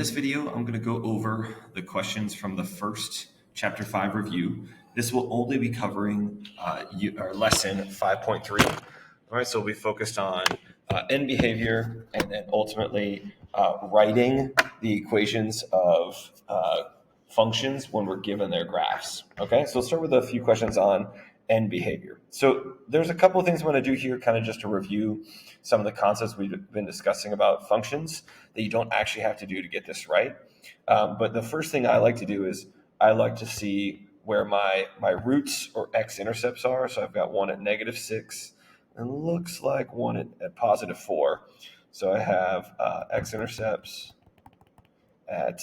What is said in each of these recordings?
this video, I'm going to go over the questions from the first Chapter 5 review. This will only be covering our lesson 5.3. All right, so we'll be focused on end behavior and then ultimately writing the equations of functions when we're given their graphs. Okay, so let's start with a few questions on end behavior. So there's a couple of things I'm going to do here, kind of just to review some of the concepts we've been discussing about functions that you don't actually have to do to get this right. But the first thing I like to do is I like to see where my roots or x-intercepts are. So I've got one at -6 and looks like one at +4. So I have x-intercepts at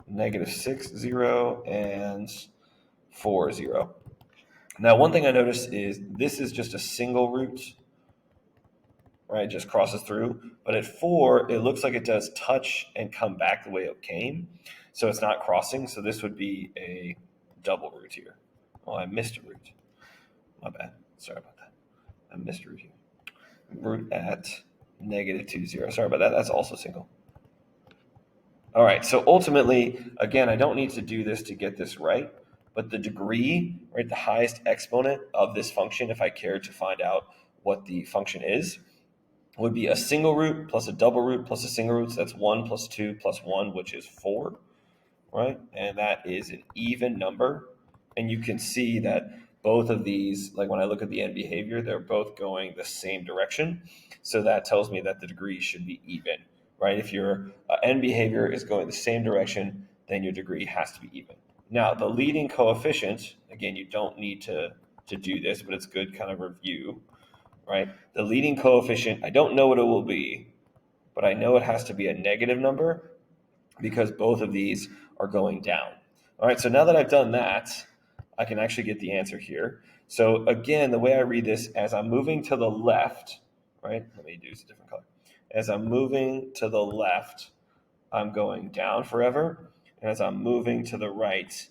-6, 0, and 4, 0. Now, one thing I noticed is this is just a single root, right? It just crosses through. But at 4, it looks like it does touch and come back the way it came. So it's not crossing. So this would be a double root here. Well, I missed a root. My bad. Sorry about that. I missed a root here. Root at -2, 0. Sorry about that. That's also single. All right. So ultimately, again, I don't need to do this to get this right. But the degree, right, the highest exponent of this function, if I cared to find out what the function is, would be a single root plus a double root plus a single root. So that's 1 plus 2 plus 1, which is 4, right? And that is an even number. And you can see that both of these, like when I look at the end behavior, they're both going the same direction. So that tells me that the degree should be even, right? If your end behavior is going the same direction, then your degree has to be even. Now, the leading coefficient, again, you don't need to do this, but it's good kind of review, right? The leading coefficient, I don't know what it will be, but I know it has to be a negative number because both of these are going down. All right, so now that I've done that, I can actually get the answer here. So again, the way I read this, as I'm moving to the left, right? Let me do a different color. As I'm moving to the left, I'm going down forever. And as I'm moving to the right,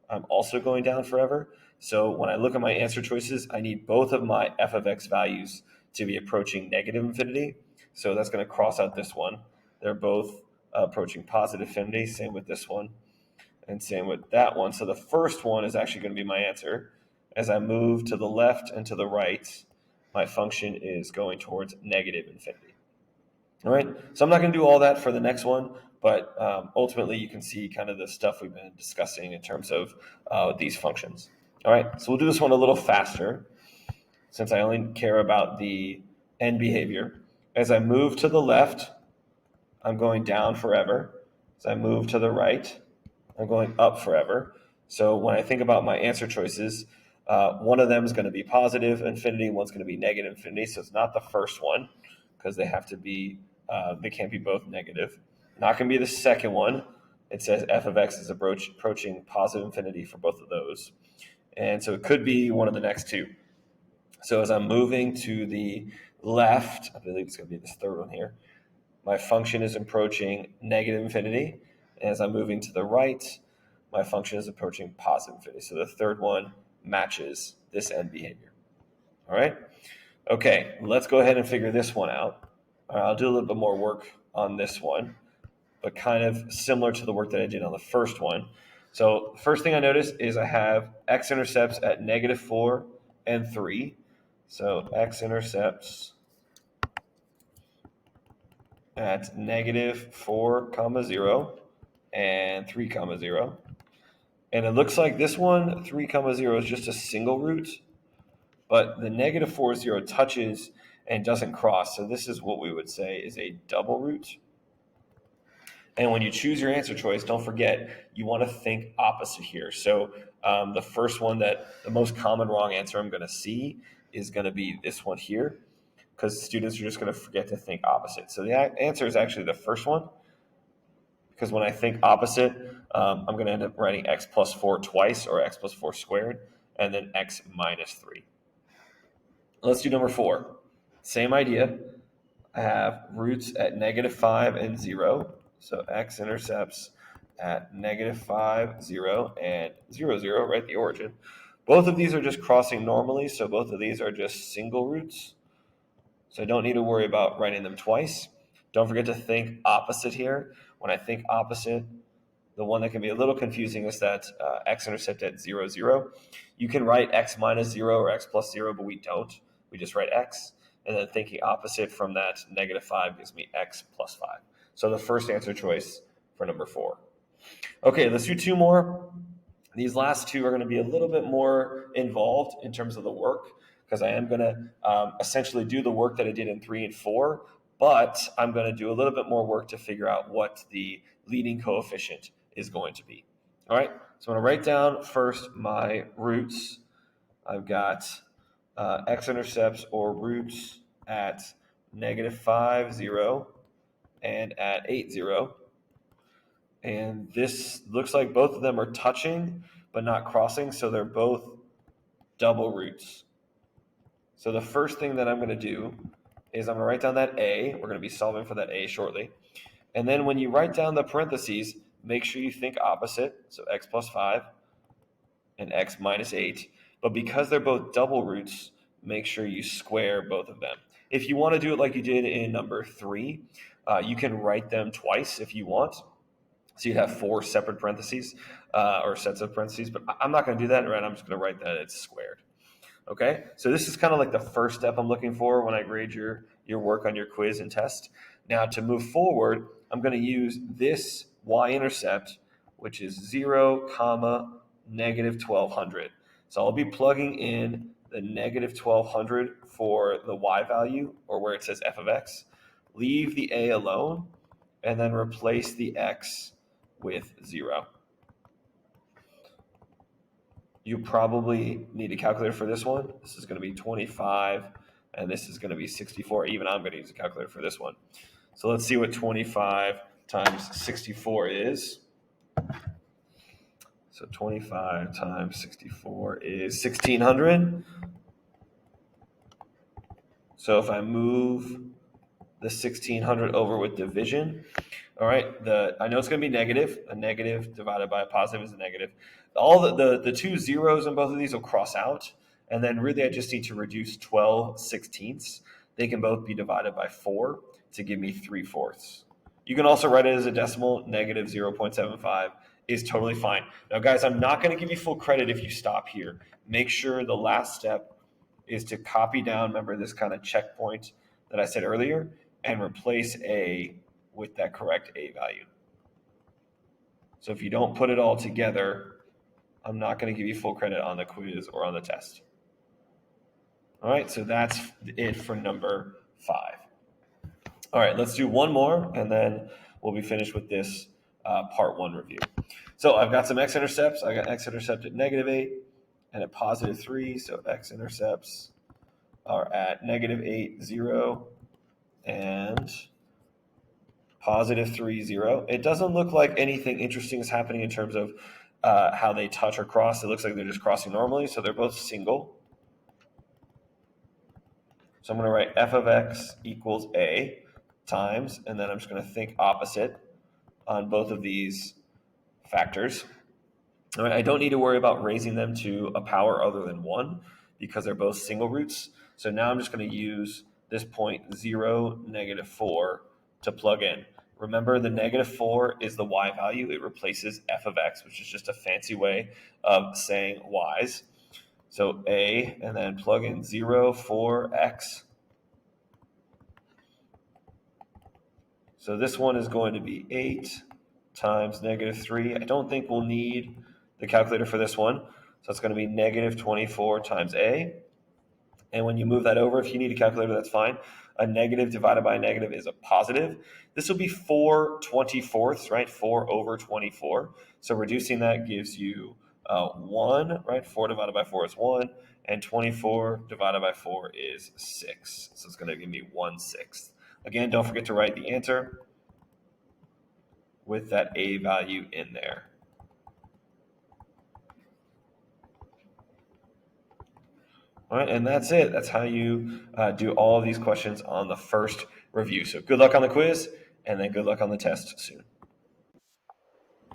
I'm also going down forever. So when I look at my answer choices, I need both of my f of x values to be approaching negative infinity. So that's going to cross out this one. They're both approaching positive infinity. Same with this one. And same with that one. So the first one is actually going to be my answer. As I move to the left and to the right, my function is going towards negative infinity. All right, so I'm not going to do all that for the next one, but ultimately you can see kind of the stuff we've been discussing in terms of these functions. All right, so we'll do this one a little faster since I only care about the end behavior. As I move to the left, I'm going down forever. As I move to the right, I'm going up forever. So when I think about my answer choices, one of them is going to be positive infinity, one's going to be negative infinity. So it's not the first one because they have to be they can't be both negative. Not going to be the second one. It says f of x is approaching positive infinity for both of those. And so it could be one of the next two. So as I'm moving to the left, I believe it's going to be this third one here, my function is approaching negative infinity. And as I'm moving to the right, my function is approaching positive infinity. So the third one matches this end behavior. All right? Okay, let's go ahead and figure this one out. I'll do a little bit more work on this one, but kind of similar to the work that I did on the first one. So first thing I noticed is I have x-intercepts at -4 and 3. So x-intercepts at -4, 0 and 3, 0. And it looks like this one, 3, 0 is just a single root, but the -4, 0 touches and doesn't cross. So this is what we would say is a double root. And when you choose your answer choice, don't forget, you want to think opposite here. So the first one, that the most common wrong answer I'm going to see is going to be this one here, because students are just going to forget to think opposite. So the answer is actually the first one, because when I think opposite, I'm going to end up writing x plus 4 twice, or x plus 4 squared, and then x minus 3. Let's do number 4. Same idea. I have roots at -5 and 0. So x-intercepts at -5, 0, and 0, 0, right, the origin. Both of these are just crossing normally, so both of these are just single roots. So I don't need to worry about writing them twice. Don't forget to think opposite here. when I think opposite, the one that can be a little confusing is that x-intercept at 0, 0. You can write x minus 0 or x plus 0, but we don't. We just write x. And then thinking opposite from that, negative 5 gives me x plus 5. So the first answer choice for number 4. Okay, let's do 2 more. These last 2 are going to be a little bit more involved in terms of the work, because I am going to essentially do the work that I did in 3 and 4, but I'm going to do a little bit more work to figure out what the leading coefficient is going to be. All right, so I'm going to write down first my roots. I've got x-intercepts or roots at negative 5, 0, and at 8, 0. And this looks like both of them are touching but not crossing, so they're both double roots. So the first thing that I'm going to do is I'm going to write down that a. We're going to be solving for that a shortly. And then when you write down the parentheses, make sure you think opposite, so x plus 5 and x minus 8. But because they're both double roots, make sure you square both of them. If you want to do it like you did in number 3, you can write them twice if you want. So you have 4 separate parentheses or sets of parentheses, but I'm not going to do that, right? I'm just going to write that it's squared. Okay, so this is kind of like the first step I'm looking for when I grade your work on your quiz and test. Now to move forward, I'm going to use this y-intercept, which is 0, negative 1200. So I'll be plugging in the negative 1200 for the y value, or where it says f of x. Leave the a alone, and then replace the x with 0. You probably need a calculator for this one. This is going to be 25, and this is going to be 64. Even I'm going to use a calculator for this one. So let's see what 25 times 64 is. So 25 times 64 is 1,600. So if I move the 1,600 over with division, all right, I know it's going to be negative. A negative divided by a positive is a negative. All the 2 zeros in both of these will cross out. And then really I just need to reduce 12/16. They can both be divided by 4 to give me 3/4. You can also write it as a decimal. Negative 0.75 is totally fine. Now, guys, I'm not going to give you full credit if you stop here. Make sure the last step is to copy down, remember this kind of checkpoint that I said earlier, and replace a with that correct a value. So if you don't put it all together, I'm not going to give you full credit on the quiz or on the test. All right, so that's it for number 5. All right, let's do one more, and then we'll be finished with this part 1 review. So I've got some x-intercepts. I got x-intercept at negative 8 and at positive 3. So x-intercepts are at negative 8, 0, and positive 3, 0. It doesn't look like anything interesting is happening in terms of how they touch or cross. It looks like they're just crossing normally, so they're both single. So I'm going to write f of x equals a times, and then I'm just going to think opposite on both of these factors. All right, I don't need to worry about raising them to a power other than 1 because they're both single roots. So now I'm just going to use this point 0, negative 4 to plug in. Remember, the negative 4 is the y value. It replaces f of x, which is just a fancy way of saying y's. So a, and then plug in 0, 4, x. So this one is going to be 8 times negative 3. I don't think we'll need the calculator for this one. So it's going to be negative 24 times a. And when you move that over, if you need a calculator, that's fine. A negative divided by a negative is a positive. This will be 4/24, right? 4 over 24. So reducing that gives you 1, right? 4 divided by 4 is 1. And 24 divided by 4 is 6. So it's going to give me 1/6. Again, don't forget to write the answer with that a value in there. All right, and that's it. That's how you do all of these questions on the first review. So good luck on the quiz, and then good luck on the test soon.